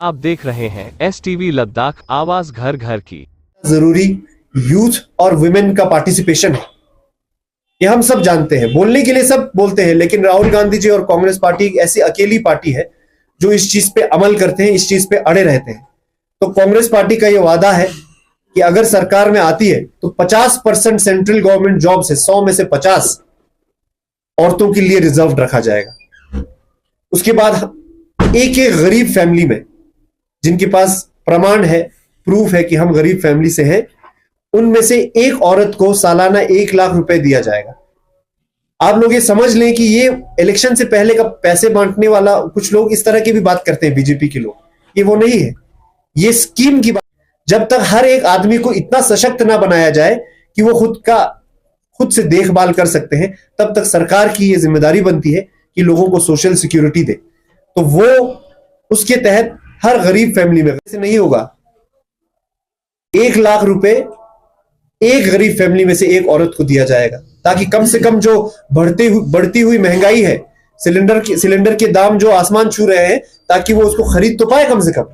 आप देख रहे हैं STV लद्दाख, आवाज घर घर की। जरूरी यूथ और वुमेन का पार्टिसिपेशन है, ये हम सब जानते हैं। बोलने के लिए सब बोलते हैं, लेकिन राहुल गांधी जी और कांग्रेस पार्टी एक ऐसी अकेली पार्टी है जो इस चीज पे अमल करते हैं, इस चीज पे अड़े रहते हैं। तो कांग्रेस पार्टी का ये वादा है कि अगर सरकार में आती है तो 50% सेंट्रल गवर्नमेंट जॉब्स है, 100 में से 50 औरतों के लिए रिजर्व रखा जाएगा। उसके बाद एक एक गरीब फैमिली में, जिनके पास प्रमाण है, प्रूफ है कि हम गरीब फैमिली से हैं, उनमें से एक औरत को सालाना 1 लाख रुपए दिया जाएगा। आप लोग ये समझ लें कि ये इलेक्शन से पहले का पैसे बांटने वाला, कुछ लोग इस तरह की भी बात करते हैं बीजेपी के लोग, ये वो नहीं है। ये स्कीम की बात। जब तक हर एक आदमी को इतना सशक्त ना बनाया जाए कि वो खुद से देखभाल कर सकते हैं, तब तक सरकार की ये जिम्मेदारी बनती है कि लोगों को सोशल सिक्योरिटी दे। तो वो उसके तहत हर गरीब फैमिली में ऐसे नहीं होगा। 1 लाख रुपए एक गरीब फैमिली में से एक औरत को दिया जाएगा, ताकि कम से कम जो बढ़ती हुई महंगाई है, सिलेंडर के दाम जो आसमान छू रहे हैं, ताकि वो उसको खरीद तो पाए कम से कम।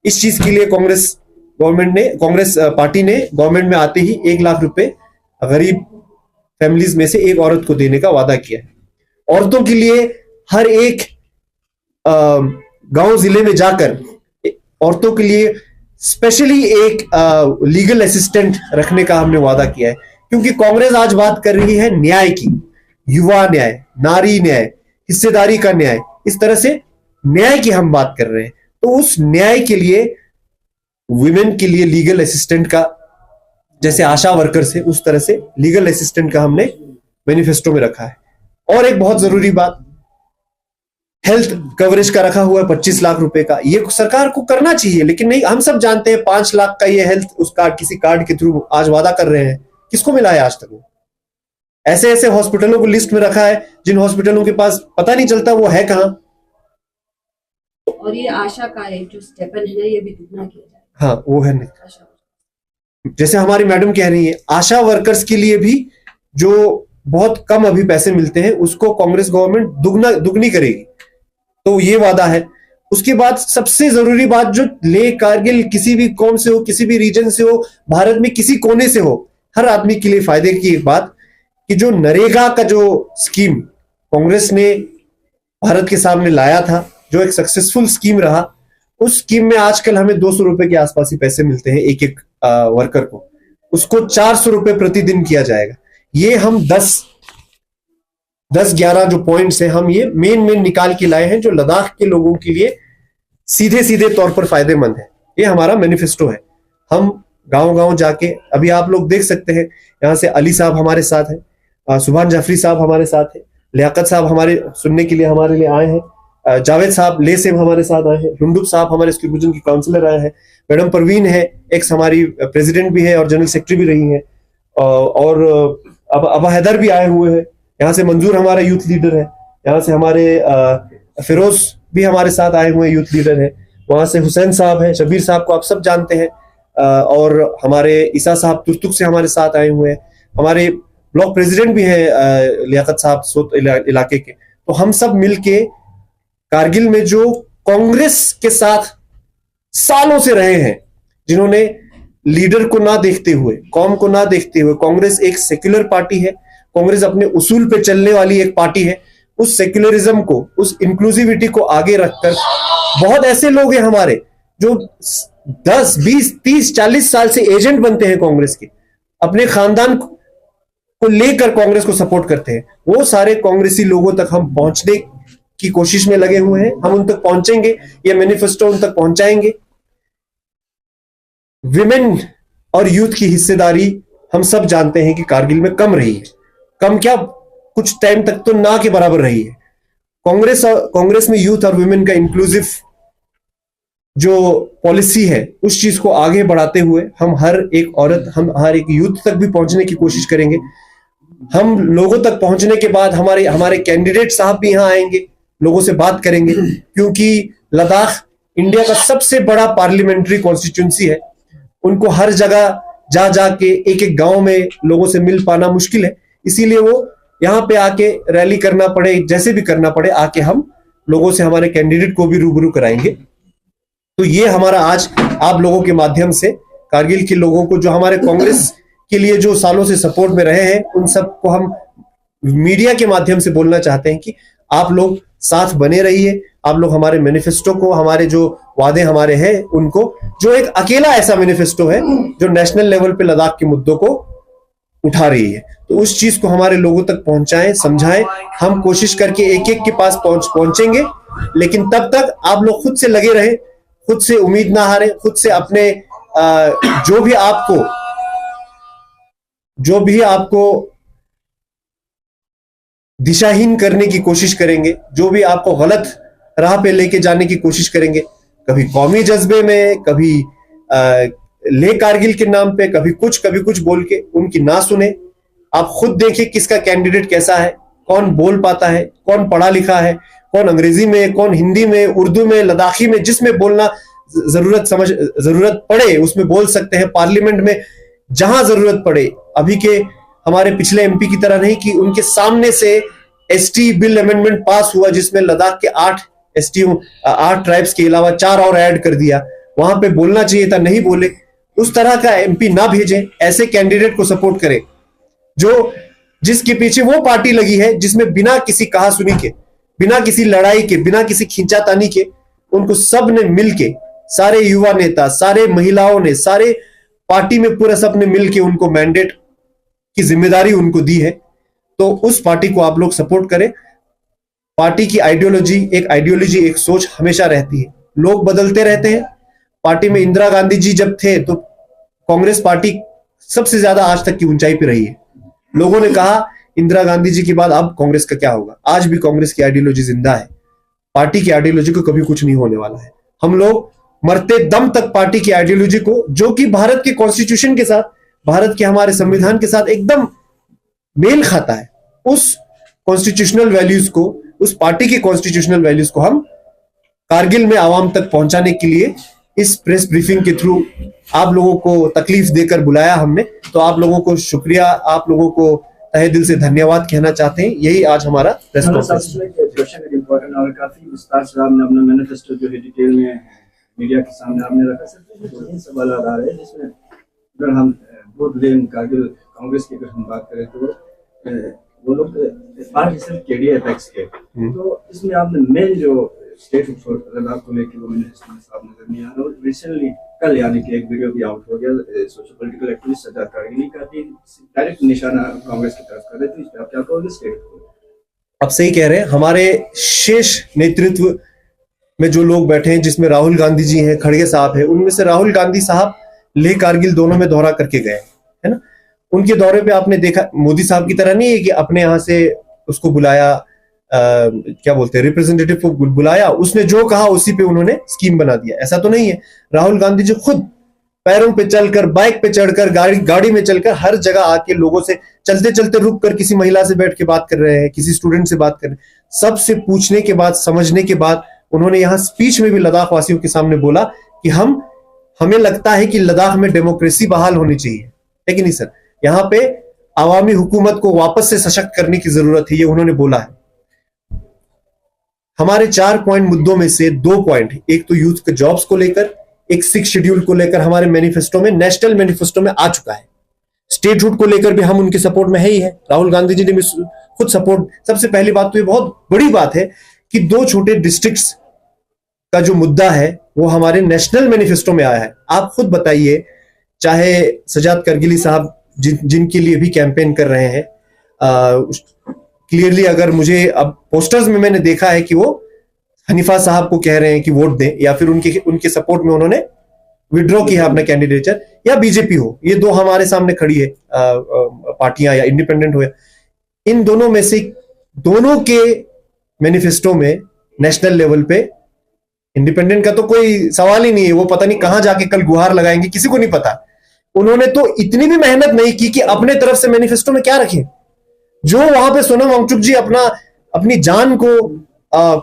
इस चीज के लिए कांग्रेस पार्टी ने गवर्नमेंट में आते ही 1 लाख रुपए गरीब फैमिलीज में से एक औरत को देने का वादा किया है। औरतों के लिए हर एक गांव जिले में जाकर औरतों के लिए स्पेशली एक लीगल असिस्टेंट रखने का हमने वादा किया है, क्योंकि कांग्रेस आज बात कर रही है न्याय की, युवा न्याय, नारी न्याय, हिस्सेदारी का न्याय, इस तरह से न्याय की हम बात कर रहे हैं। तो उस न्याय के लिए वुमेन के लिए लीगल असिस्टेंट का, जैसे आशा वर्कर्स है उस तरह से लीगल असिस्टेंट का हमने मैनिफेस्टो में रखा है। और एक बहुत जरूरी बात, हेल्थ कवरेज का रखा हुआ है 25 लाख रुपए का। ये सरकार को करना चाहिए, लेकिन नहीं, हम सब जानते हैं 5 लाख का ये हेल्थ उस कार्ड, किसी कार्ड के थ्रू आज वादा कर रहे हैं, किसको मिला है आज तक? वो ऐसे ऐसे हॉस्पिटलों को लिस्ट में रखा है जिन हॉस्पिटलों के पास पता नहीं चलता वो है कहां। और ये आशा का एक जो स्टेपन है, ये भी दुगना किया जाए। हाँ, वो है नहीं। जैसे हमारी मैडम कह रही है, आशा वर्कर्स के लिए भी जो बहुत कम अभी पैसे मिलते हैं, उसको कांग्रेस गवर्नमेंट दुगनी करेगी। तो ये वादा है। उसके बाद सबसे जरूरी बात, जो ले कारगिल किसी भी कौम से हो, किसी भी रीजन से हो, भारत में किसी कोने से हो, हर आदमी के लिए फायदे की एक बात कि जो नरेगा का जो स्कीम कांग्रेस ने भारत के सामने लाया था, जो एक सक्सेसफुल स्कीम रहा, उस स्कीम में आजकल हमें 200 रुपए के आसपास ही पैसे मिलते हैं एक एक वर्कर को। उसको 400 रुपए प्रतिदिन किया जाएगा। ये हम 10-11 जो पॉइंट्स हैं, हम ये मेन निकाल के लाए हैं, जो लद्दाख के लोगों के लिए सीधे तौर पर फायदेमंद है। ये हमारा मैनिफेस्टो है। हम गांव जाके, अभी आप लोग देख सकते हैं, यहां से अली साहब हमारे साथ हैं, सुभान जाफरी साहब हमारे साथ हैं, लियाकत साहब हमारे सुनने के लिए हमारे लिए आए हैं, जावेद साहब ले से हमारे साथ आए हैं, रुंडुप साहब हमारे स्कूल की काउंसलर आए हैं, मैडम परवीन है, एक्स हमारी प्रेसिडेंट भी है और जनरल सेक्रेटरी भी रही है, और अब अबा हैदर भी आए हुए हैं। यहाँ से मंजूर हमारा यूथ लीडर है, यहाँ से हमारे फिरोज भी हमारे साथ आए हुए यूथ लीडर है, वहां से हुसैन साहब है, शबीर साहब को आप सब जानते हैं, और हमारे ईसा साहब तुर्तुक से हमारे साथ आए हुए हैं, हमारे ब्लॉक प्रेसिडेंट भी है लियाकत साहब सोत इलाके के। तो हम सब मिलके कारगिल में जो कांग्रेस के साथ सालों से रहे हैं, जिन्होंने लीडर को ना देखते हुए, कौम को ना देखते हुए, कांग्रेस एक सेक्युलर पार्टी है, कांग्रेस अपने उसूल पे चलने वाली एक पार्टी है, उस सेक्युलरिज्म को, उस इंक्लूसिविटी को आगे रखकर बहुत ऐसे लोग हैं हमारे जो 10, 20, 30, 40 साल से एजेंट बनते हैं कांग्रेस के, अपने खानदान को लेकर कांग्रेस को सपोर्ट करते हैं। वो सारे कांग्रेसी लोगों तक हम पहुंचने की कोशिश में लगे हुए हैं। हम उन तक पहुंचेंगे, ये मैनिफेस्टो उन तक पहुंचाएंगे। विमेन और यूथ की हिस्सेदारी हम सब जानते हैं कि कारगिल में कम रही है। कम क्या, कुछ टाइम तक तो ना के बराबर रही है। कांग्रेस में यूथ और वुमेन का इंक्लूसिव जो पॉलिसी है, उस चीज को आगे बढ़ाते हुए हम हर एक औरत, हम हर एक यूथ तक भी पहुंचने की कोशिश करेंगे। हम लोगों तक पहुंचने के बाद हमारे कैंडिडेट साहब भी यहां आएंगे, लोगों से बात करेंगे, क्योंकि लद्दाख इंडिया का सबसे बड़ा पार्लियामेंट्री कॉन्स्टिट्यूंसी है। उनको हर जगह जाके एक गांव में लोगों से मिल पाना मुश्किल है, इसीलिए वो यहाँ पे आके रैली करना पड़े, जैसे भी करना पड़े, आके हम लोगों से हमारे कैंडिडेट को भी रूबरू कराएंगे। तो ये हमारा आज आप लोगों के माध्यम से कारगिल के लोगों को, जो हमारे कांग्रेस के लिए जो सालों से सपोर्ट में रहे हैं, उन सबको हम मीडिया के माध्यम से बोलना चाहते हैं कि आप लोग साथ बने रहिए। आप लोग हमारे मैनिफेस्टो को, हमारे जो वादे हमारे हैं उनको, जो एक अकेला ऐसा मैनिफेस्टो है जो नेशनल लेवल पे लद्दाख के मुद्दों को उठा रही है, तो उस चीज को हमारे लोगों तक पहुंचाएं, समझाएं। हम कोशिश करके एक एक के पास पहुंचेंगे, लेकिन तब तक आप लोग खुद से लगे रहें, खुद से उम्मीद ना हारें, खुद से अपने जो भी आपको दिशाहीन करने की कोशिश करेंगे, जो भी आपको गलत राह पे लेके जाने की कोशिश करेंगे, कभी कौमी जज्बे में, कभी ले कारगिल के नाम पे, कभी कुछ बोल के, उनकी ना सुने। आप खुद देखिए किसका कैंडिडेट कैसा है, कौन बोल पाता है, कौन पढ़ा लिखा है, कौन अंग्रेजी में, कौन हिंदी में, उर्दू में, लद्दाखी में, जिसमें बोलना जरूरत पड़े उसमें बोल सकते हैं। पार्लियामेंट में जहां जरूरत पड़े, अभी के हमारे पिछले एमपी की तरह नहीं कि उनके सामने से एसटी बिल अमेंडमेंट पास हुआ जिसमें लद्दाख के 8 ट्राइब्स के अलावा 4 और ऐड कर दिया, वहां पे बोलना चाहिए था, नहीं बोले। उस तरह का एमपी ना भेजें, ऐसे कैंडिडेट को सपोर्ट करें जिसके पीछे वो पार्टी लगी है जिसमें बिना किसी कहासुनी के, बिना किसी लड़ाई के, बिना किसी खींचातानी के, उनको सब ने मिलके, सारे युवा नेता, सारे महिलाओं ने, सारे पार्टी में पूरा सबने मिलके उनको मैंडेट की जिम्मेदारी उनको दी है। तो उस पार्टी को आप लोग सपोर्ट करें। पार्टी की आइडियोलॉजी, एक सोच हमेशा रहती है, लोग बदलते रहते हैं। पार्टी में इंदिरा गांधी जी जब थे तो कांग्रेस पार्टी सबसे ज्यादा आज तक की ऊंचाई पे रही है। लोगों ने कहा इंदिरा गांधी जी के बाद अब कांग्रेस का क्या होगा। आज भी कांग्रेस की आइडियोलॉजी जिंदा है, पार्टी की आइडियोलॉजी को कभी कुछ नहीं होने वाला है। हम लोग मरते दम तक पार्टी की आइडियोलॉजी को, जो कि भारत के कॉन्स्टिट्यूशन के साथ, भारत के हमारे संविधान के साथ एकदम मेल खाता है, उस कॉन्स्टिट्यूशनल वैल्यूज को, उस पार्टी की कॉन्स्टिट्यूशनल वैल्यूज को हम कारगिल में आवाम तक पहुंचाने के लिए इस प्रेस ब्रीफिंग के थ्रू आप लोगों को तकलीफ देकर बुलाया हमने। तो आप लोगों को शुक्रिया, आप लोगों को तहे दिल से धन्यवाद कहना चाहते हैं। यही आज हमारा प्रेस कॉन्फ्रेंस और काफी विस्तार से आपने अपना मैनिफेस्टो जो है डिटेल में मीडिया के सामने आपने रखा। सर, इन सवाल आ रहे हैं जिसमें अगर हम वोट लें कारगिल कांग्रेस की, अगर हम बात करें तो वो लोग पार्ट सिर्फ केडीए अपेक्स के, तो इसमें आपने मेन जो स्टेट लद्दाख को लेकर वो साफ नजर नहीं आ रहा। और रिसेंटली कल यानी कि एक वीडियो भी आउट हो गया, सोशल पॉलिटिकल एक्टिविस्ट सज्जाद कारगिली का भी डायरेक्ट निशाना कांग्रेस की तरफ कर रहे थे। इस पर आप क्या कहोगे स्टेट को? आप सही कह रहे हैं। हमारे शेष नेतृत्व में जो लोग बैठे हैं, जिसमें राहुल गांधी जी हैं, खड़गे साहब हैं, उनमें से राहुल गांधी साहब लेह कारगिल दोनों में दौरा करके गए, है ना। उनके दौरे पे आपने देखा, मोदी साहब की तरह नहीं है कि अपने यहां से उसको बुलाया, क्या बोलते हैं, रिप्रेजेंटेटिव को बुलाया, उसने जो कहा उसी पे उन्होंने स्कीम बना दिया, ऐसा तो नहीं है। राहुल गांधी जी खुद पैरों पे चलकर, बाइक पे चढ़कर, गाड़ी में चलकर हर जगह आके लोगों से चलते चलते रुक कर किसी महिला से बैठ के बात कर रहे हैं, किसी स्टूडेंट से बात कर रहे हैं। सबसे पूछने के बाद, समझने के बाद उन्होंने यहाँ स्पीच में भी लद्दाख वासियों के सामने बोला कि हमें लगता है कि लद्दाख में डेमोक्रेसी बहाल होनी चाहिए, है कि नहीं सर। यहाँ पे आवामी हुकूमत को वापस से सशक्त करने की जरूरत है, ये उन्होंने बोला है। हमारे 4 पॉइंट मुद्दों में से 2 पॉइंट, एक तो यूथ के जॉब्स को लेकर, एक 6 शेड्यूल को लेकर हमारे मैनिफेस्टो में, नेशनल मैनिफेस्टो में आ चुका है। स्टेटहुड को लेकर भी हम उनके सपोर्ट में है ही है। राहुल गांधी जी ने भी खुद सपोर्ट। सबसे पहली बात तो ये बहुत बड़ी बात है कि 2 छोटे डिस्ट्रिक्ट्स का जो मुद्दा है वो हमारे नेशनल मैनिफेस्टो में आया है। आप खुद बताइए, चाहे सज्जाद कारगिली साहब जिनके लिए भी कैंपेन कर रहे हैं, क्लियरली अगर मुझे अब पोस्टर्स में मैंने देखा है कि वो हनीफा साहब को कह रहे हैं कि वोट दें, या फिर उनके सपोर्ट में उन्होंने विड्रॉ किया अपना कैंडिडेचर, या बीजेपी हो, ये 2 हमारे सामने खड़ी है पार्टियां, या इंडिपेंडेंट हो। इन दोनों में से दोनों के मैनिफेस्टो में नेशनल लेवल पे, इंडिपेंडेंट का तो कोई सवाल ही नहीं है, वो पता नहीं कहां जाके कल गुहार लगाएंगे, किसी को नहीं पता। उन्होंने तो इतनी भी मेहनत नहीं की कि अपने तरफ से मैनिफेस्टो में क्या रखें। जो वहां पे सोनम वांगचुक जी अपनी जान को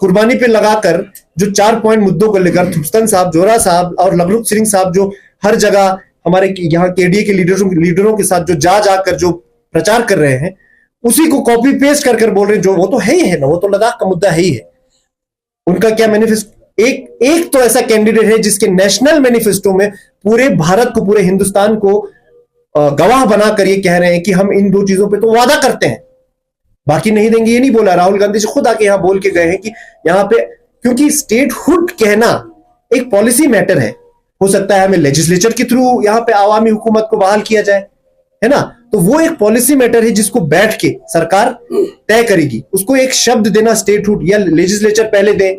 कुर्बानी पे लगाकर जो 4 पॉइंट मुद्दों को लेकर, थुप्स्तन साहब, जोरा साहब और लबरुख सिंह साहब जो हर जगह हमारे यहाँ केडीए के लीडरों के साथ जो जाकर जो प्रचार कर रहे हैं, उसी को कॉपी पेस्ट कर बोल रहे हैं। जो वो तो है ही है ना, वो तो लद्दाख का मुद्दा है ही है। उनका क्या एक तो ऐसा कैंडिडेट है जिसके नेशनल मैनिफेस्टो में पूरे भारत को, पूरे हिंदुस्तान को गवाह बनाकर ये कह रहे हैं कि हम इन दो चीजों पे तो वादा करते हैं, बाकी नहीं देंगे। ये नहीं बोला, राहुल गांधी जी खुद आके यहां बोल के गए हैं कि यहां पे, क्योंकि स्टेटहुड कहना एक पॉलिसी मैटर हो सकता है हमें लेजिस्लेचर के थ्रू यहां पे आवामी हुकूमत को बहाल किया जाए, है ना, तो वो एक पॉलिसी मैटर है जिसको बैठ के सरकार तय करेगी। उसको एक शब्द देना स्टेटहुड या लेजिस्लेचर पहले दे,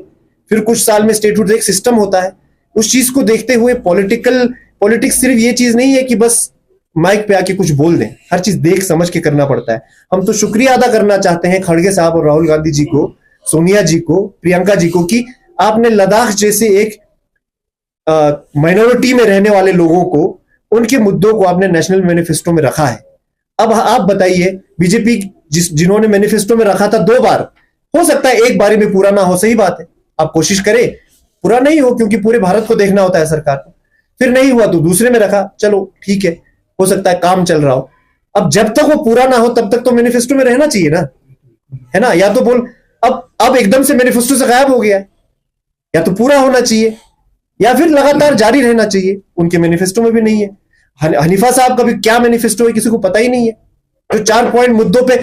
फिर कुछ साल में स्टेटहुड एक सिस्टम होता है। उस चीज को देखते हुए पॉलिटिक्स सिर्फ ये चीज नहीं है कि बस माइक पे आके कुछ बोल दें, हर चीज देख समझ के करना पड़ता है। हम तो शुक्रिया अदा करना चाहते हैं खड़गे साहब और राहुल गांधी जी को, सोनिया जी को, प्रियंका जी को, कि आपने लद्दाख जैसे एक माइनॉरिटी में रहने वाले लोगों को, उनके मुद्दों को आपने नेशनल मैनिफेस्टो में रखा है। अब आप बताइए, बीजेपी जिन्होंने मैनिफेस्टो में रखा था 2 बार, हो सकता है एक बारी में पूरा ना हो, सही बात है, आप कोशिश करें, पूरा नहीं हो क्योंकि पूरे भारत को देखना होता है सरकार को, फिर नहीं हुआ तो दूसरे में रखा, चलो ठीक है, हो सकता है काम चल रहा हो। अब जब तक वो पूरा ना हो तब तक तो मैनिफेस्टो में रहना चाहिए ना, है ना, या तो बोल अब एकदम से मैनिफेस्टो से गायब हो गया, या तो पूरा होना चाहिए या फिर लगातार जारी रहना चाहिए, उनके मैनिफेस्टो में भी नहीं है। हनीफा साहब का भी क्या मैनिफेस्टो है किसी को पता ही नहीं है। जो 4 पॉइंट मुद्दों पे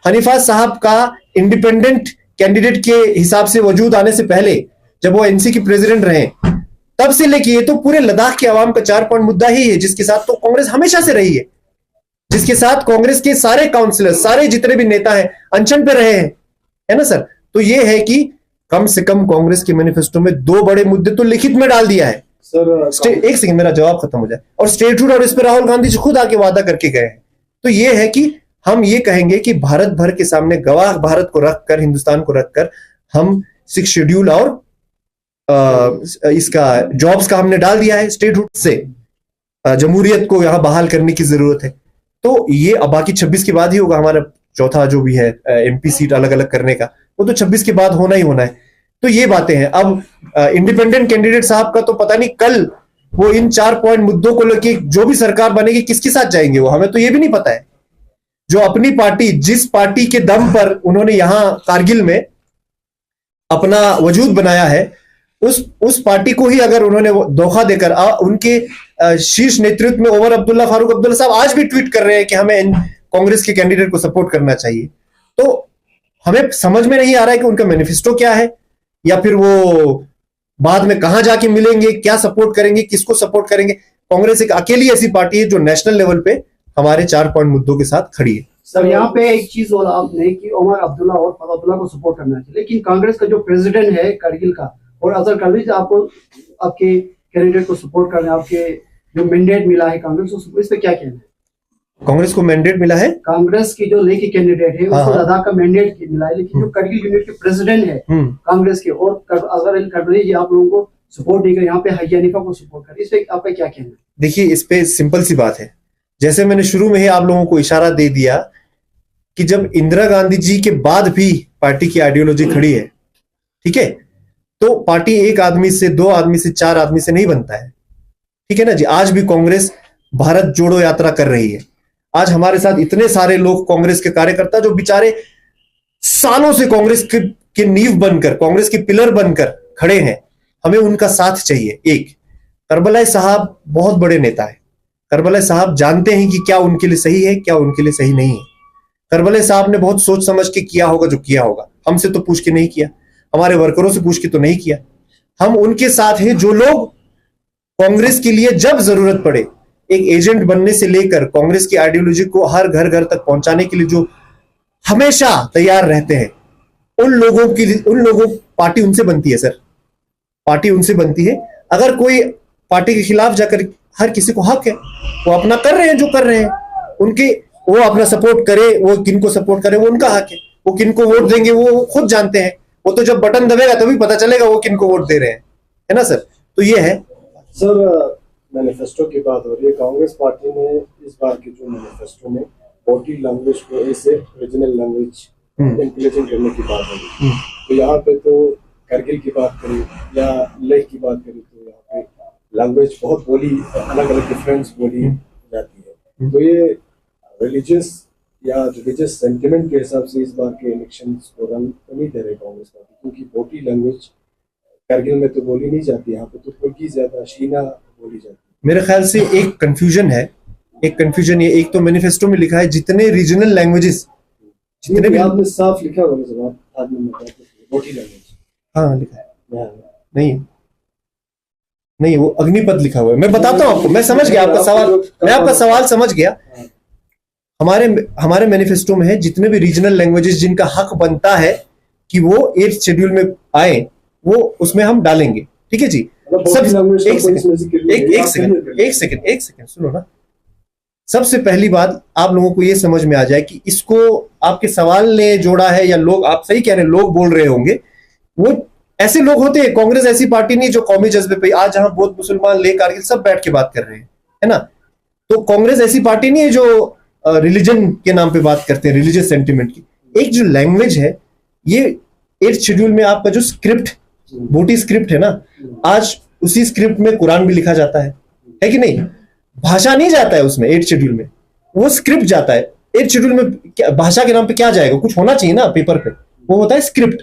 हनीफा साहब का इंडिपेंडेंट कैंडिडेट के हिसाब से वजूद आने से पहले, जब वो एनसी के प्रेसिडेंट रहे, तब से लेके ये तो पूरे लद्दाख के आवाम का 4 पॉइंट मुद्दा ही है, जिसके साथ तो कांग्रेस हमेशा से रही है, जिसके साथ कांग्रेस के सारे काउंसिलर, सारे जितने भी नेता हैं अनशन पे रहे हैं, है ना सर। तो ये है कि कम से कम कांग्रेस के मैनिफेस्टो में 2 बड़े मुद्दे तो लिखित में डाल दिया है सर। एक सेकंड, मेरा जवाब खत्म हो जाए। और स्टेटहुड, और इस पर राहुल गांधी जी खुद आके वादा करके गए हैं। तो ये है कि हम ये कहेंगे कि भारत भर के सामने गवाह भारत को रखकर, हिंदुस्तान को रखकर, हम 6 शेड्यूल और इसका जॉब्स का हमने डाल दिया है। स्टेटहुड से जमहूरियत को यहां बहाल करने की जरूरत है। तो ये अब बाकी 26 के बाद ही होगा, हमारा चौथा जो भी है एमपी सीट अलग अलग करने का, वो तो 26 के बाद होना ही होना है। तो ये बातें हैं। अब इंडिपेंडेंट कैंडिडेट साहब का तो पता नहीं कल वो इन 4 पॉइंट मुद्दों को लेके जो भी सरकार बनेगी किसके साथ जाएंगे, वो हमें तो ये भी नहीं पता है। जो अपनी पार्टी, जिस पार्टी के दम पर उन्होंने यहां कारगिल में अपना वजूद बनाया है, उस पार्टी को ही अगर उन्होंने धोखा देकर उनके शीर्ष नेतृत्व में ओमर अब्दुल्ला, फारूक अब्दुल्ला साहब आज भी ट्वीट कर रहे हैं कि हमें कांग्रेस के कैंडिडेट को सपोर्ट करना चाहिए। तो हमें समझ में नहीं आ रहा है कि उनका मैनिफेस्टो क्या है, या फिर वो बाद में कहां जाके मिलेंगे, क्या सपोर्ट करेंगे, किसको सपोर्ट करेंगे। कांग्रेस एक अकेली ऐसी पार्टी है जो नेशनल लेवल पे हमारे 4 पॉइंट मुद्दों के साथ खड़ी है। सर यहाँ पे एक चीज बोला आपने कि उमर अब्दुल्ला और फारूक अब्दुल्ला को सपोर्ट करना चाहिए, लेकिन कांग्रेस का जो प्रेसिडेंट है कारगिल का और अजहर करवी आपको आपके कैंडिडेट को सपोर्ट करना, आपके जो मैंडेट मिला है कांग्रेस को, इस पे क्या कहना है? कांग्रेस को मैंडेट मिला है, कांग्रेस की जो लेखी कैंडिडेट है उसको लद्दाख का मैंडेट मिला है, लेकिन जो करगिल यूनिट के प्रेसिडेंट है कांग्रेस के और अजहर करवी जी आप लोगों को सपोर्ट नहीं कर, यहाँ पे हनीफा को सपोर्ट कर, इस पे आपका क्या कहना है? देखिए, इस पे सिंपल सी बात है, जैसे मैंने शुरू में ही आप लोगों को इशारा दे दिया कि जब इंदिरा गांधी जी के बाद भी पार्टी की आइडियोलॉजी खड़ी है, ठीक है, तो पार्टी एक आदमी से, 2 आदमी से, 4 आदमी से नहीं बनता है, ठीक है ना जी। आज भी कांग्रेस भारत जोड़ो यात्रा कर रही है। आज हमारे साथ इतने सारे लोग कांग्रेस के कार्यकर्ता जो बेचारे सालों से कांग्रेस के नींव बनकर, कांग्रेस के पिलर बनकर खड़े हैं, हमें उनका साथ चाहिए। एक करबलाई साहब बहुत बड़े नेता है, करबलाई साहब जानते हैं कि क्या उनके लिए सही है, क्या उनके लिए सही नहीं है। करबलाई साहब ने बहुत सोच समझ के किया होगा जो किया होगा, हमसे तो पूछ के नहीं किया, हमारे वर्करों से पूछ के तो नहीं किया। हम उनके साथ हैं जो लोग कांग्रेस के लिए जब जरूरत पड़े एक एजेंट बनने से लेकर कांग्रेस की आइडियोलॉजी को हर घर घर तक पहुंचाने के लिए जो हमेशा तैयार रहते हैं, उन लोगों पार्टी उनसे बनती है सर, पार्टी उनसे बनती है। अगर कोई पार्टी के खिलाफ जाकर, हर किसी को हक है, वो अपना कर रहे हैं जो कर रहे हैं, उनके वो अपना सपोर्ट करे, वो किनको सपोर्ट करे वो उनका हक है, वो किनको वोट देंगे वो खुद जानते हैं, वो तो जब बटन दबेगा तभी पता चलेगा वो किनको वोट दे रहे हैं, है ना सर। तो ये है सर, मैनिफेस्टो की बात हो रही है, कांग्रेस पार्टी ने इस बार के जो मैनिफेस्टो में बोटी लैंग्वेज को ऐसे रीजनल लैंग्वेज इंप्लीमेंट करने की बात हो रही है। तो यहाँ पे तो करगिल की बात करें या लेह की बात करें तो यहाँ पे लैंग्वेज बहुत बोली, अलग अलग डिफरेंस बोली जाती है। तो ये रिलीजियस सेंटिमेंट के हिसाब से इस बार के इलेक्शंस को रन नहीं दे रहे कांग्रेस पार्टी, क्योंकि बोटी लैंग्वेज कारगिल में तो बोली नहीं जाती, यहाँ पे तो तुर्की ज्यादा शीना बोली जाती है। मेरे ख्याल से एक कंफ्यूजन है, ये एक तो मैनिफेस्टो में लिखा है जितने रीजनल लैंग्वेजेस जितने भी, आपने साफ लिखा हुआ है जब आदमी में बोटी लैंग्वेज। हाँ लिखा है, नहीं नहीं वो अग्निपथ लिखा हुआ है। मैं बताता हूँ आपको, मैं समझ गया आपका सवाल, मैं आपका सवाल समझ गया। हमारे मैनिफेस्टो में है जितने भी रीजनल लैंग्वेजेस जिनका हक बनता है कि वो 8th शेड्यूल में आए, वो उसमें हम डालेंगे, ठीक है जी। एक सेकंड सुनो ना। सबसे पहली बात आप लोगों को ये समझ में आ जाए कि इसको आपके सवाल ने जोड़ा है या लोग, आप सही कह रहे हैं, लोग बोल रहे होंगे, वो ऐसे लोग होते हैं। कांग्रेस ऐसी पार्टी नहीं जो कौमी जज्बे पे, आज जहां बौद्ध मुसलमान ले कारगिल सब बैठ के बात कर रहे हैं, है ना। तो कांग्रेस ऐसी पार्टी नहीं है जो रिलीजन के नाम पे बात करते हैं, रिलीजियस सेंटिमेंट की। एक जो लैंग्वेज है, ये 8th शेड्यूल में आपका जो स्क्रिप्ट, बोटी स्क्रिप्ट है ना, आज उसी स्क्रिप्ट में कुरान भी लिखा जाता है कि नहीं। भाषा नहीं जाता है उसमें 8th शेड्यूल में, वो स्क्रिप्ट जाता है। 8th शेड्यूल में भाषा के नाम पे क्या जाएगा, कुछ होना चाहिए ना पेपर पे, वो होता है स्क्रिप्ट।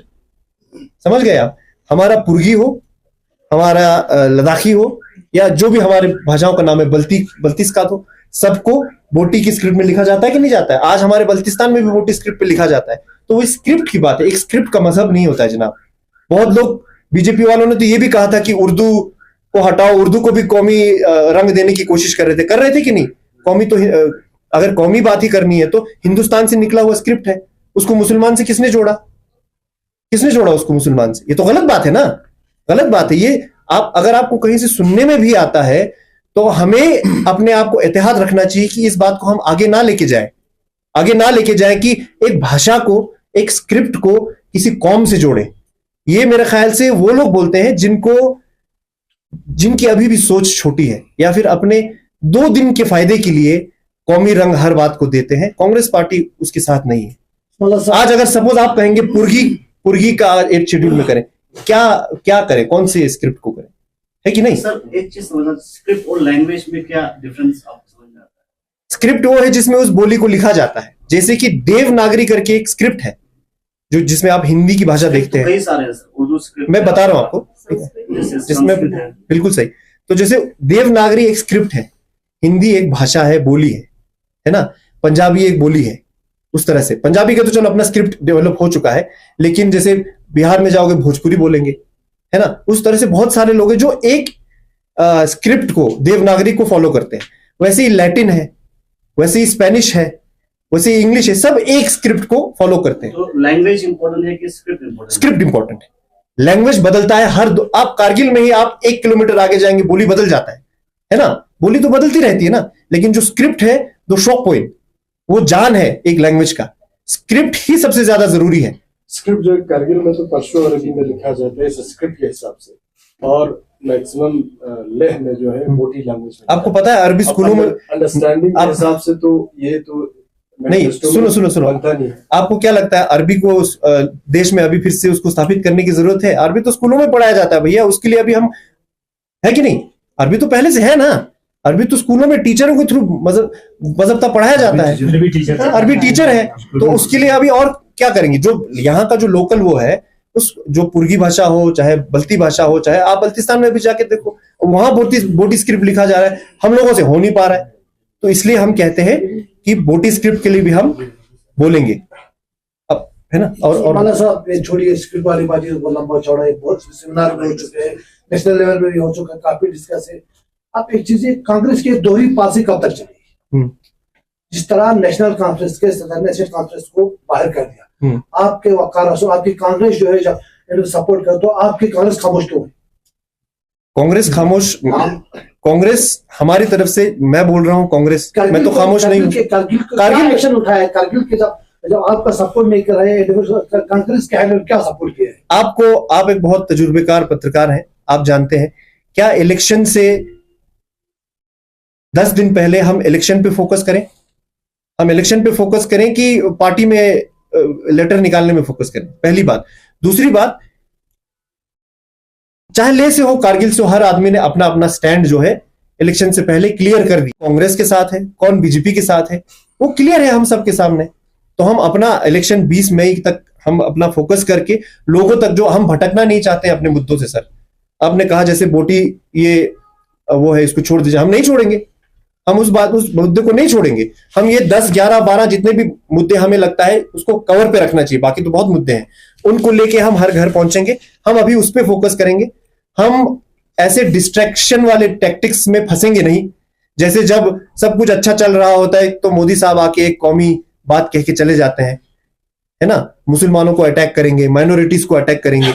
समझ गए आप। हमारा पुर्गी हो, हमारा लद्दाखी हो, या जो भी हमारे भाषाओं का नाम है, बल्तिस्तान हो, सबको बोटी की स्क्रिप्ट में लिखा जाता है कि नहीं जाता है। आज हमारे बल्तिस्तान में भी बोटी स्क्रिप्ट पे लिखा जाता है। तो वो स्क्रिप्ट की बात है, एक स्क्रिप्ट का मजहब नहीं होता है जनाब। बहुत लोग, बीजेपी वालों ने तो ये भी कहा था कि उर्दू को हटाओ, उर्दू को भी कौमी रंग देने की कोशिश कर रहे थे कि नहीं। कौमी तो अगर कौमी बात ही करनी है तो हिंदुस्तान से निकला हुआ स्क्रिप्ट है, उसको मुसलमान से किसने जोड़ा उसको मुसलमान से? ये तो गलत बात है ना, गलत बात है ये। आप अगर आपको कहीं से सुनने में भी आता है तो हमें अपने आप को एहतियात रखना चाहिए कि इस बात को हम आगे ना लेके जाएं कि एक भाषा को, एक स्क्रिप्ट को किसी कौम से जोड़े। ये मेरे ख्याल से वो लोग बोलते हैं जिनकी अभी भी सोच छोटी है, या फिर अपने 2 दिन के फायदे के लिए कौमी रंग हर बात को देते हैं। कांग्रेस पार्टी उसके साथ नहीं है। आज अगर सपोज आप कहेंगे पुर्गी का 8th शेड्यूल में करें, क्या करें, कौन से स्क्रिप्ट को करें, है कि नहीं। सर एक चीज समझना, स्क्रिप्ट और लैंग्वेज में क्या डिफरेंस आपको समझ में आता है? स्क्रिप्ट वो है जिसमें उस बोली को लिखा जाता है, जैसे कि देवनागरी करके एक स्क्रिप्ट है जो जिसमें आप हिंदी की भाषा देखते हैं। कई सारे हैं सर, उर्दू स्क्रिप्ट मैं बता रहा हूं आपको, जिसमें बिल्कुल सही। तो जैसे देवनागरी एक स्क्रिप्ट है, हिंदी एक भाषा है, बोली है ना, पंजाबी एक बोली है। उस तरह से पंजाबी का तो चलो अपना स्क्रिप्ट डेवलप हो चुका है, लेकिन जैसे बिहार में जाओगे भोजपुरी बोलेंगे, है ना। उस तरह से बहुत सारे लोग हैं जो एक स्क्रिप्ट को, देवनागरी को फॉलो करते हैं। वैसे ही लैटिन है, वैसे ही स्पेनिश है, वैसे ही इंग्लिश है, सब एक स्क्रिप्ट को फॉलो करते हैं। तो लैंग्वेज इंपॉर्टेंट है कि स्क्रिप्ट इंपॉर्टेंट? स्क्रिप्ट इंपॉर्टेंट है। लैंग्वेज बदलता है आप कारगिल में ही आप 1 किलोमीटर आगे जाएंगे, बोली बदल जाता है ना। बोली तो बदलती रहती है ना, लेकिन जो स्क्रिप्ट है, दो शॉक पॉइंट, वो जान है एक लैंग्वेज का। स्क्रिप्ट ही सबसे ज्यादा जरूरी है। स्क्रिप्ट जो है कारगिल में तो परसों अरबी में लिखा जाता है इस स्क्रिप्ट के हिसाब से, और मैक्सिमम लेह में जो है बोटी लैंग्वेज में। आपको पता है अरबी स्कूलों में अंडरस्टैंडिंग के हिसाब से तो ये तो नहीं, सुनो आपको क्या लगता है अरबी को देश में अभी फिर से उसको स्थापित करने की जरूरत है? अरबी तो स्कूलों में पढ़ाया जाता है भैया, उसके लिए अभी हम, है कि नहीं? अरबी तो पहले से है ना, अरबी तो स्कूलों में टीचरों के थ्रू मजहबता पढ़ाया जाता है, अरबी टीचर है। तो उसके लिए अभी और क्या करेंगे? जो यहाँ का जो लोकल वो है, उस जो पुर्गी भाषा हो, चाहे बल्ती भाषा हो, चाहे आप बल्तिस्तान में भी जाके देखो, वहां बोटी स्क्रिप्ट लिखा जा रहा है, हम लोगों से हो नहीं पा रहा है। तो इसलिए हम कहते हैं कि बोटी स्क्रिप्ट के लिए भी हम बोलेंगे अब, है ना। और साहब छोड़िए स्क्रिप्ट वाली बात, लंबा चौड़ा बहुत सेमिनार में हो चुके हैं, नेशनल लेवल में भी हो चुका है, काफी डिस्कस है। आप एक चीज, कांग्रेस की दोहरी पॉलिसी कब तक चलेगी? जिस तरह नेशनल कॉन्फ्रेंस के सदर ने स्टेट कॉन्फ्रेंस को बाहर कर दिया, आपके वकार आपकी कांग्रेस जो है सपोर्ट कर, तो आपकी कांग्रेस खामोश क्यों है? कांग्रेस खामोश, कांग्रेस हमारी तरफ से, मैं बोल रहा हूं कांग्रेस, मैं तो खामोश नहीं हूं। कारगिल एक्शन उठाया, कारगिल के जब आपका सपोर्ट नहीं कर रहे, कांग्रेस के हैंडल क्या सपोर्ट किया है? आप एक बहुत तजुर्बेकार पत्रकार हैं, आप जानते हैं क्या इलेक्शन से 10 दिन पहले हम इलेक्शन पे फोकस करें? हम इलेक्शन पे फोकस करें कि पार्टी में लेटर निकालने में फोकस करें? पहली बात। दूसरी बात, चाहे ले से हो, कारगिल से हो, हर आदमी ने अपना अपना स्टैंड जो है इलेक्शन से पहले क्लियर कर दी। कांग्रेस के साथ है, कौन बीजेपी के साथ है, वो क्लियर है हम सबके सामने। तो हम अपना इलेक्शन 20 मई तक हम अपना फोकस करके लोगों तक, जो हम भटकना नहीं चाहते हैं अपने मुद्दों से। सर आपने कहा जैसे बोटी ये वो है, इसको छोड़ दीजिए, हम नहीं छोड़ेंगे, हम उस मुद्दे को नहीं छोड़ेंगे। हम ये 10, 11, 12 जितने भी मुद्दे हमें लगता है उसको कवर पे रखना चाहिए, बाकी तो बहुत मुद्दे हैं, उनको लेके हम हर घर पहुंचेंगे। हम अभी उस पर फोकस करेंगे। हम ऐसे डिस्ट्रैक्शन वाले टैक्टिक्स में फंसेंगे नहीं, जैसे जब सब कुछ अच्छा चल रहा होता है तो मोदी साहब आके एक कौमी बात कह के चले जाते हैं, है ना, मुसलमानों को अटैक करेंगे, माइनॉरिटीज को अटैक करेंगे,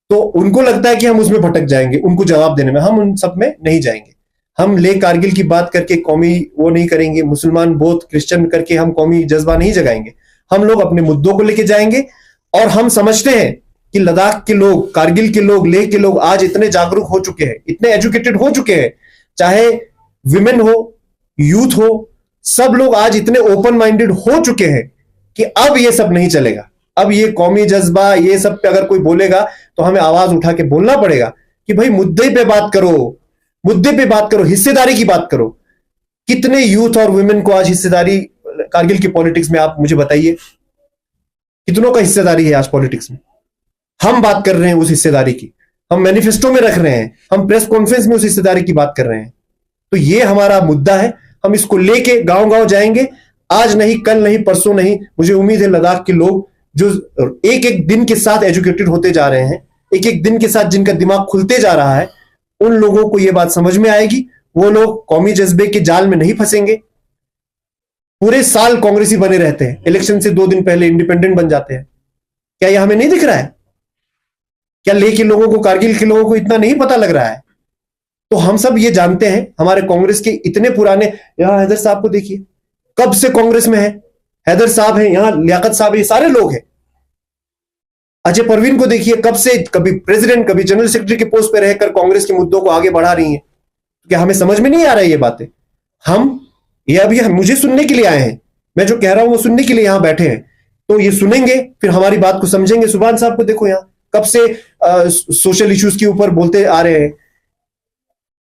तो उनको लगता है कि हम उसमें भटक जाएंगे उनको जवाब देने में। हम उन सब में नहीं जाएंगे। हम ले कारगिल की बात करके कौमी वो नहीं करेंगे, मुसलमान बौद्ध क्रिश्चियन करके हम कौमी जज्बा नहीं जगाएंगे। हम लोग अपने मुद्दों को लेके जाएंगे। और हम समझते हैं कि लद्दाख के लोग, कारगिल के लोग, लेह के लोग आज इतने जागरूक हो चुके हैं, इतने एजुकेटेड हो चुके हैं, चाहे विमेन हो, यूथ हो, सब लोग आज इतने ओपन माइंडेड हो चुके हैं कि अब ये सब नहीं चलेगा। अब ये कौमी जज्बा ये सब पे अगर कोई बोलेगा तो हमें आवाज उठा के बोलना पड़ेगा कि भाई मुद्दे पे बात करो, मुद्दे पे बात करो, हिस्सेदारी की बात करो। कितने यूथ और वुमेन को आज हिस्सेदारी कारगिल की पॉलिटिक्स में, आप मुझे बताइए कितनों का हिस्सेदारी है आज पॉलिटिक्स में? हम बात कर रहे हैं उस हिस्सेदारी की, हम मैनिफेस्टो में रख रहे हैं, हम प्रेस कॉन्फ्रेंस में उस हिस्सेदारी की बात कर रहे हैं। तो ये हमारा मुद्दा है। हम इसको लेके गांव गांव जाएंगे, आज नहीं, कल नहीं, परसों नहीं। मुझे उम्मीद है लद्दाख के लोग जो एक एक दिन के साथ एजुकेटेड होते जा रहे हैं, एक एक दिन के साथ जिनका दिमाग खुलते जा रहा है, उन लोगों को यह बात समझ में आएगी। वो लोग कौमी जज्बे के जाल में नहीं फंसेंगे। पूरे साल कांग्रेसी बने रहते हैं, इलेक्शन से 2 दिन पहले इंडिपेंडेंट बन जाते हैं। क्या यह हमें नहीं दिख रहा है? क्या लेह के लोगों को, कारगिल के लोगों को इतना नहीं पता लग रहा है? तो हम सब ये जानते हैं। हमारे कांग्रेस के इतने पुराने, यहां हैदर साहब को देखिए, कब से कांग्रेस में है, हैदर साहब है, यहां लियाकत साहब है, सारे लोग हैं। अजय परवीन को देखिए, कब से कभी प्रेसिडेंट, कभी जनरल सेक्रेटरी के पोस्ट पे रहकर कांग्रेस के मुद्दों को आगे बढ़ा रही हैं। क्या हमें समझ में नहीं आ रहा है ये बातें? हम ये अभी मुझे सुनने के लिए आए हैं, मैं जो कह रहा हूं वो सुनने के लिए यहां बैठे हैं। तो ये सुनेंगे, फिर हमारी बात को समझेंगे। सुभान साहब को देखो, यहां कब से सोशल इश्यूज के ऊपर बोलते आ रहे हैं।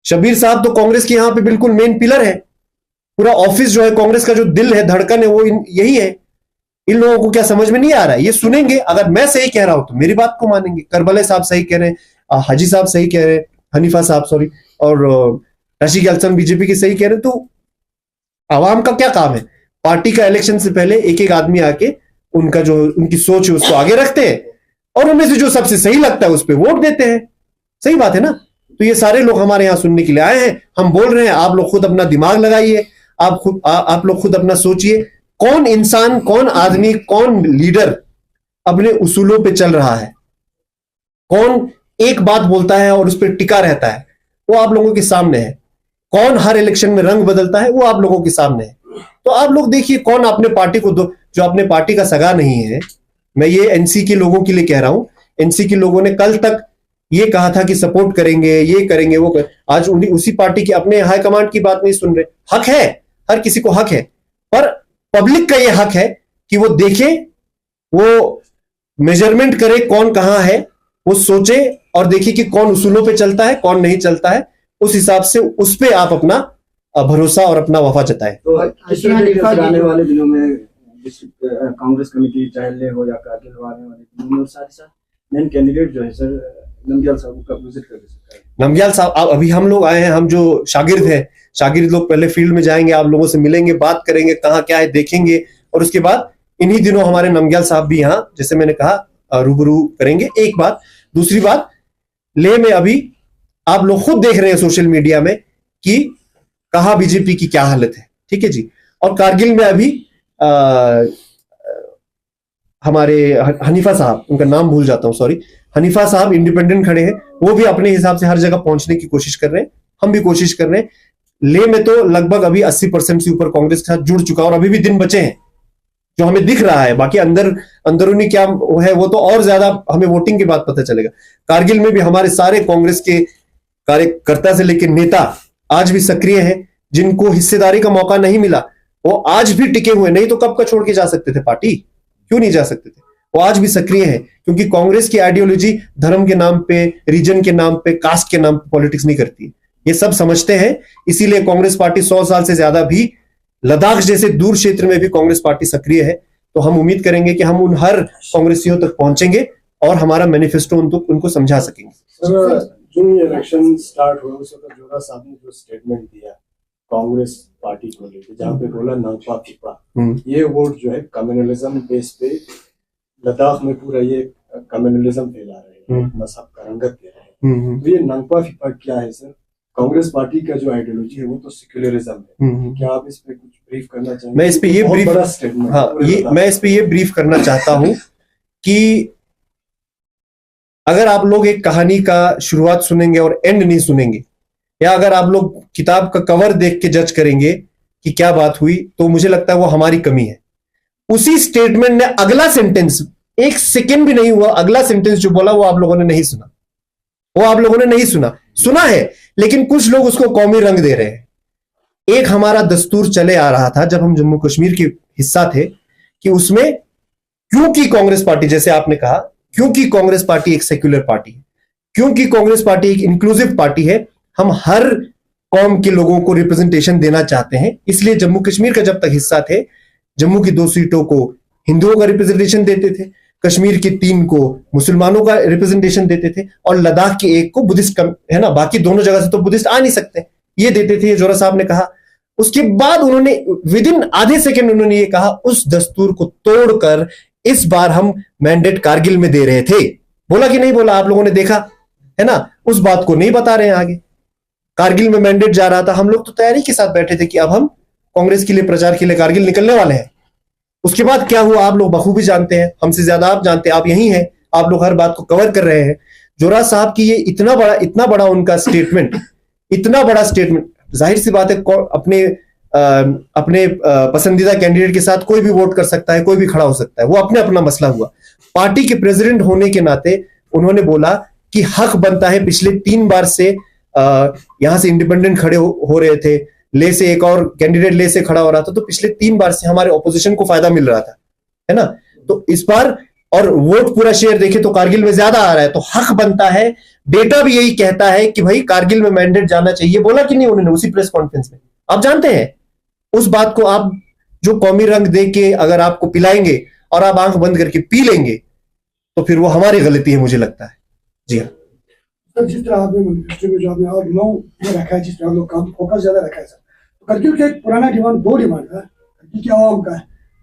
शबीर साहब तो कांग्रेस के यहां पे बिल्कुल मेन पिलर है। पूरा ऑफिस जो है, कांग्रेस का जो दिल है, धड़कन है, वो यही है। इन लोगों को क्या समझ में नहीं आ रहा है? ये सुनेंगे, अगर मैं सही कह रहा हूं तो मेरी बात को मानेंगे। करबले साहब सही कह रहे हैं, हाजी साहब सही कह रहे हैं, हनीफा साहब सॉरी, और राशिद अल्सन बीजेपी के सही कह रहे हैं। तो आवाम का क्या काम है? पार्टी का इलेक्शन से पहले एक एक आदमी आके उनका जो उनकी सोच है उसको आगे रखते हैं, और उनमें से जो सबसे सही लगता है उस पर वोट देते हैं। सही बात है ना? तो ये सारे लोग हमारे यहां सुनने के लिए आए हैं। हम बोल रहे हैं, आप लोग खुद अपना दिमाग लगाइए, आप लोग खुद अपना सोचिए, कौन इंसान, कौन आदमी, कौन लीडर अपने उसूलों पे चल रहा है, कौन एक बात बोलता है और उस पर टिका रहता है, वो आप लोगों के सामने है। कौन हर इलेक्शन में रंग बदलता है, वो आप लोगों के सामने है। तो आप लोग देखिए, कौन अपने पार्टी को जो अपने पार्टी का सगा नहीं है। मैं ये एनसी के लोगों के लिए कह रहा हूं। एनसी के लोगों ने कल तक ये कहा था कि सपोर्ट करेंगे, ये करेंगे, वो आज उसी पार्टी के अपने हाईकमांड की बात नहीं सुन रहे। हक है, हर किसी को हक है, पर पब्लिक का ये हक है कि वो देखे, वो मेजरमेंट करे कौन कहां है, वो सोचे और देखे कि कौन उसूलों पे चलता है, कौन नहीं चलता है। उस हिसाब से उस पे आप अपना भरोसा और अपना वफा जताएं। तो आने वाले दिनों में कांग्रेस कमेटी चाहे ले हो या कारगिल हो, आने वाले दिनों में साथ ही साथ मेन कैंडिडेट जो है सर नमग्याल साहब का विजिट कर सकता है। नमग्याल साहब, अभी हम लोग आए हैं, हम जो शागिर्द हैं, शागिर्द लोग पहले फील्ड में जाएंगे, आप लोगों से मिलेंगे, बात करेंगे, कहाँ क्या है देखेंगे, और उसके बाद इन्हीं दिनों हमारे नमग्याल साहब भी यहाँ, जैसे मैंने कहा, रूबरू करेंगे। एक बात। दूसरी बात, लेह में अभी आप लोग खुद देख रहे हैं सोशल मीडिया में कि कहा बीजेपी की क्या हालत है, ठीक है जी। और कारगिल में अभी हमारे हनीफा साहब, उनका नाम भूल जाता हूं, सॉरी, हनीफा साहब इंडिपेंडेंट खड़े हैं, वो भी अपने हिसाब से हर जगह पहुंचने की कोशिश कर रहे हैं, हम भी कोशिश कर रहे हैं। लेह में तो लगभग अभी 80% से ऊपर कांग्रेस के साथ जुड़ चुका, और अभी भी दिन बचे हैं जो हमें दिख रहा है। बाकी अंदरूनी क्या है वो तो और ज्यादा हमें वोटिंग के बाद पता चलेगा। कारगिल में भी हमारे सारे कांग्रेस के कार्यकर्ता से लेकर नेता आज भी सक्रिय हैं। जिनको हिस्सेदारी का मौका नहीं मिला वो आज भी टिके हुए, नहीं तो कब का छोड़ के जा सकते थे पार्टी, क्यों नहीं जा सकते थे? वो आज भी सक्रिय है, क्योंकि कांग्रेस की आइडियोलॉजी धर्म के नाम पे, रीजन के नाम पे, कास्ट के नाम पे पॉलिटिक्स नहीं करती है। ये सब समझते हैं, इसीलिए कांग्रेस पार्टी 100 साल से ज्यादा भी लद्दाख जैसे दूर क्षेत्र में भी कांग्रेस पार्टी सक्रिय है। तो हम उम्मीद करेंगे कि हम उन हर कांग्रेसियों तक पहुंचेंगे और हमारा मैनिफेस्टो उनको समझा सकेंगे। सर, जो ये इलेक्शन स्टार्ट हुआ उस वक्त जोरा साहब ने जो स्टेटमेंट दिया कांग्रेस पार्टी को लेकर, जहाँ पे बोला नंगपा फिपा, ये वोट जो है कम्युनलिज्म बेस पे लद्दाख में पूरा ये कम्युनलिज्म फैला रहे हैं, मजहब का रंगत दे रहे हैं। तो ये नंगपा फिपा क्या है सर? कांग्रेस पार्टी का जो आइडियोलॉजी है वो तो सेक्युलरिज्म है। क्या आप इस पे कुछ ब्रीफ करना चाहेंगे? मैं इस पे ये ब्रीफ, हाँ, मैं इस पे ये ब्रीफ करना चाहता हूं कि अगर आप लोग एक कहानी का शुरुआत सुनेंगे और एंड नहीं सुनेंगे, या अगर आप लोग किताब का कवर देख के जज करेंगे कि क्या बात हुई, तो मुझे लगता है वो हमारी कमी है। उसी स्टेटमेंट ने अगला सेंटेंस, एक सेकेंड भी नहीं हुआ, अगला सेंटेंस जो बोला वो आप लोगों ने नहीं सुना, वो आप लोगों ने नहीं सुना है, लेकिन कुछ लोग उसको कौमी रंग दे रहे हैं। एक हमारा दस्तूर चले आ रहा था जब हम जम्मू कश्मीर के हिस्सा थे कि उसमें, क्योंकि कांग्रेस पार्टी, जैसे आपने कहा, क्योंकि कांग्रेस पार्टी एक सेक्युलर पार्टी है, क्योंकि कांग्रेस पार्टी एक इंक्लूसिव पार्टी है, हम हर कौम के लोगों को रिप्रेजेंटेशन देना चाहते हैं। इसलिए जम्मू कश्मीर का जब तक हिस्सा थे, जम्मू की 2 सीटों को हिंदुओं का रिप्रेजेंटेशन देते थे, कश्मीर की 3 को मुसलमानों का रिप्रेजेंटेशन देते थे, और लद्दाख की 1 को बुद्धिस्ट है ना, बाकी दोनों जगह से तो बुद्धिस्ट आ नहीं सकते, ये देते थे, ये जोरा साहब ने कहा। उसके बाद उन्होंने विद इन आधे सेकंड उन्होंने ये कहा, उस दस्तूर को तोड़कर इस बार हम मैंडेट कारगिल में दे रहे थे। बोला कि नहीं बोला? आप लोगों ने देखा है ना, उस बात को नहीं बता रहे हैं आगे। कारगिल में मैंडेट जा रहा था, हम लोग तो तैयारी के साथ बैठे थे कि अब हम कांग्रेस के लिए प्रचार के लिए कारगिल निकलने वाले हैं। उसके बाद क्या हुआ आप लोग बखूबी जानते हैं, हमसे ज्यादा आप जानते हैं, आप यही हैं, आप लोग हर बात को कवर कर रहे हैं। जोरा साहब की ये इतना बड़ा उनका स्टेटमेंट, इतना बड़ा स्टेटमेंट, जाहिर सी बात है अपने पसंदीदा कैंडिडेट के साथ कोई भी वोट कर सकता है, कोई भी खड़ा हो सकता है, वो अपना मसला हुआ। पार्टी के प्रेसिडेंट होने के नाते उन्होंने बोला कि हक बनता है, पिछले 3 बार से यहां से इंडिपेंडेंट खड़े हो रहे थे, ले से एक और कैंडिडेट ले से खड़ा हो रहा था, तो पिछले 3 बार से हमारे ऑपोजिशन को फायदा मिल रहा था, है ना। तो इस बार, और वोट पूरा शेयर देखे तो कारगिल में ज्यादा आ रहा है, तो हक बनता है। डेटा भी यही कहता है कि भाई कारगिल में मैंडेट जाना चाहिए। बोला कि नहीं उन्होंने उसी प्रेस कॉन्फ्रेंस में? आप जानते हैं उस बात को, आप जो कौमी रंग दे के अगर आपको पिलाएंगे और आप आंख बंद करके पी लेंगे, तो फिर वो हमारी गलती है, मुझे लगता है। जी हाँ सर, जिस तरह आपने मैनिफेस्टो में जो आपने और में रखा है, जिस तरह लोग काम फोकस ज्यादा रखा है सर, तो करगिल का एक पुराना डिमांड, 2 डिमांड है करगिल के आवाम का है।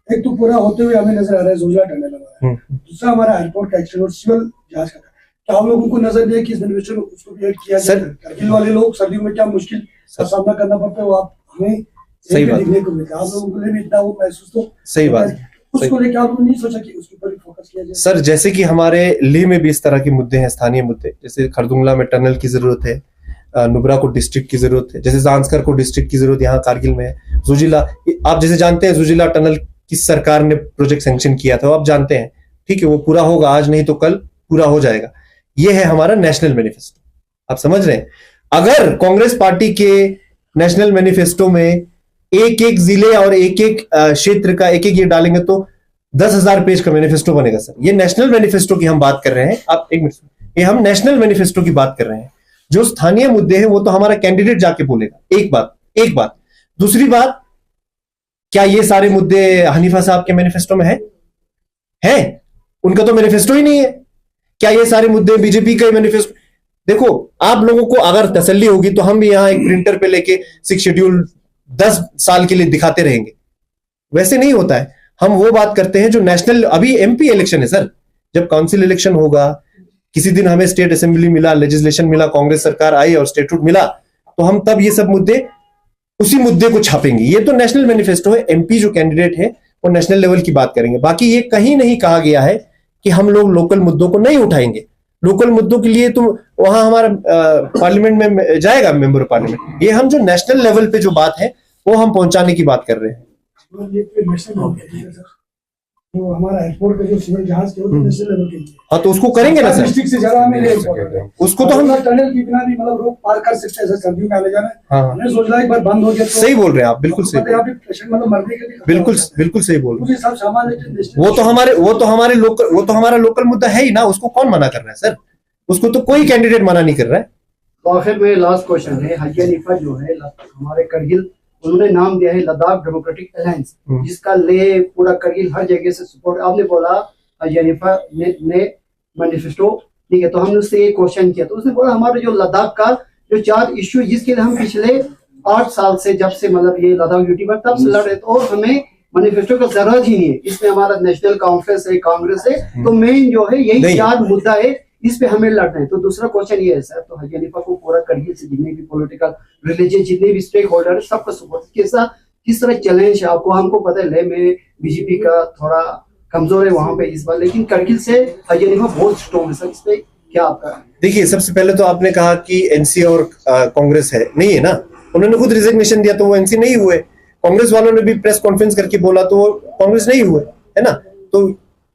एक तो पूरा होते हुए हमें नजर आ रहा है जोजिला टनल हमारा, दूसरा हमारा एयरपोर्ट का एक्सटेंशन और सिविल जहाज का। क्या आप लोगों को नजर दिया कि इस मैनिफेस्टो में उसको भी ऐड किया जाए? करगिल वाले लोग सर्दियों में क्या मुश्किल का सामना करना पड़ता है, वो आप हमें सही बात देखने को मिलता है। आप लोगों को भी इतना वो महसूस, तो सही बात है, उसको लेकर आप लोगों ने नहीं सोचा कि उसके ऊपर फोकस किया जाए? सर, जैसे कि हमारे लेह में भी इस तरह के मुद्दे हैं, स्थानीय मुद्दे, जैसे खरदुंगला में टनल की जरूरत है, नुब्रा को डिस्ट्रिक्ट की जरूरत है, जैसे जांस्कर को डिस्ट्रिक्ट की जरूरत यहाँ कारगिल में है। जुजिला, आप जैसे जानते हैं, जुजिला टनल किस सरकार ने प्रोजेक्ट सैंक्शन किया था, वो आप जानते हैं, ठीक है, वो पूरा होगा, आज नहीं तो कल पूरा हो जाएगा। ये है हमारा नेशनल मैनिफेस्टो, आप समझ रहे हैं। अगर कांग्रेस पार्टी के नेशनल मैनिफेस्टो में एक जिले और एक क्षेत्र का एक ये डालेंगे तो 10,000 पेज का मैनिफेस्टो बनेगा सर। ये नेशनल मैनिफेस्टो की हम बात कर रहे हैं, आप एक मिनट, ये हम नेशनल मैनिफेस्टो की बात कर रहे हैं। जो स्थानीय मुद्दे हैं वो तो हमारा कैंडिडेट जाके बोलेगा। एक बात। दूसरी बात, क्या ये सारे मुद्दे हनीफा साहब के मैनिफेस्टो में है? उनका तो मैनिफेस्टो ही नहीं है। क्या ये सारे मुद्दे बीजेपी का मैनिफेस्टो? देखो, आप लोगों को अगर तसल्ली होगी तो हम भी यहां एक प्रिंटर पे लेके 6 शेड्यूल 10 साल के लिए दिखाते रहेंगे। वैसे नहीं होता है। हम वो बात करते हैं जो नेशनल, अभी एमपी इलेक्शन है सर, जब काउंसिल इलेक्शन होगा, किसी दिन हमें स्टेट असेंबली मिला, लेजिस्लेशन मिला, कांग्रेस सरकार आई और स्टेटूट मिला, तो हम तब ये सब मुद्दे, उसी मुद्दे को छापेंगे। ये तो नेशनल मैनिफेस्टो है, एमपी जो कैंडिडेट है वो नेशनल लेवल की बात करेंगे। बाकी ये कहीं नहीं कहा गया है कि हम लोग लोकल मुद्दों को नहीं उठाएंगे। लोकल मुद्दों के लिए तो वहां हमारा पार्लियामेंट में जाएगा मेंबर ऑफ पार्लियामेंट। ये हम जो नेशनल लेवल पे जो बात है वो हम पहुंचाने की बात कर रहे हैं। तो हमारा एयरपोर्ट का जो सिविल जहाज के नेशनल लेवल के, हाँ, तो उसको करेंगे ना सर, डिस्ट्रिक्ट से ज्यादा हमें उसको तो हम टनल की बिना भी मतलब रोक पार कर सकते हैं सर्दियों में आने जाना। हाँ, हमने सोचा एक बार बंद हो गया तो सही बोल रहे हैं आप, बिल्कुल सही, मतलब मरने के लिए बिल्कुल सही बोल रहे हैं। सामान वो तो हमारा लोकल मुद्दा है ही ना, उसको कौन मना कर रहा है सर? उसको तो कोई कैंडिडेट मना नहीं कर रहा है। तो आखिर में लास्ट क्वेश्चन है, हज हनीफा जो है हमारे करगिल उन्होंने नाम दिया है लद्दाख डेमोक्रेटिक अलायंस, जिसका ले पूरा करगिल हर जगह से सपोर्ट। आपने बोला जेनिफा ने मैनिफेस्टो, ठीक है, तो हमने उससे ये क्वेश्चन किया, तो उसने बोला हमारे जो लद्दाख का जो 4 इश्यू जिसके लिए हम पिछले 8 साल से जब से मतलब ये लद्दाख यूटी पर तब से लड़ रहे, तो और हमें मैनिफेस्टो का जरूरत ही नहीं है, इसमें हमारा नेशनल कॉन्फ्रेंस है, कांग्रेस है, तो मेन जो है यही 4 मुद्दा है, इस पे हमें लड़ना है। तो दूसरा क्वेश्चन ये है सर, तो हनीफा को पूरा करगिल से जितने भी पॉलिटिकल रिलीजियस जितने भी स्टेक होल्डर है सबका सपोर्ट, किस तरह चैलेंज है आपको? हमको पता है ले में बीजेपी का थोड़ा कमजोर है वहां पे इस बार, लेकिन करगिल से हनीफा बहुत स्ट्रॉन्ग है सर, इस पे क्या आपका? देखिए, सबसे पहले तो आपने कहा कि एनसी और कांग्रेस है, नहीं है ना, उन्होंने खुद रिजिग्नेशन दिया तो वो एनसी नहीं हुए, कांग्रेस वालों ने भी प्रेस कॉन्फ्रेंस करके बोला तो वो कांग्रेस नहीं हुए, है ना। तो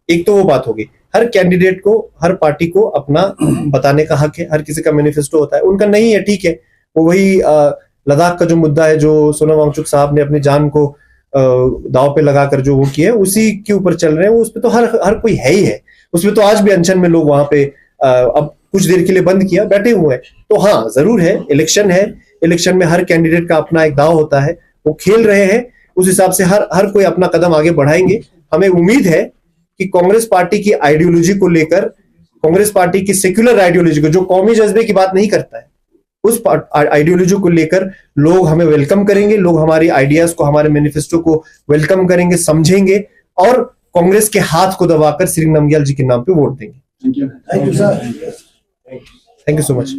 एक तो वो बात होगी, हर कैंडिडेट को, हर पार्टी को अपना बताने का हक है, हर किसी का मैनिफेस्टो होता है, उनका नहीं है, ठीक है, वो वही लद्दाख का जो मुद्दा है, जो सोनम वांगचुक साहब ने अपनी जान को दांव पे लगाकर जो वो किया है, उसी के ऊपर चल रहे हैं, उस पर तो हर कोई है ही है, उसमें तो आज भी अनशन में लोग वहां पे अब कुछ देर के लिए बंद किया, बैठे हुए हैं। तो हाँ, जरूर है, इलेक्शन है, इलेक्शन में हर कैंडिडेट का अपना एक दांव होता है, वो खेल रहे हैं, उस हिसाब से हर कोई अपना कदम आगे बढ़ाएंगे। हमें उम्मीद है कि कांग्रेस पार्टी की आइडियोलॉजी को लेकर, कांग्रेस पार्टी की सेक्युलर आइडियोलॉजी को, जो कौमी जज्बे की बात नहीं करता है, उस आइडियोलॉजी को लेकर लोग हमें वेलकम करेंगे, लोग हमारी आइडियाज को, हमारे मैनिफेस्टो को वेलकम करेंगे, समझेंगे और कांग्रेस के हाथ को दबाकर श्री नमग्याल जी के नाम पे वोट देंगे। Thank you sir, thank you so much.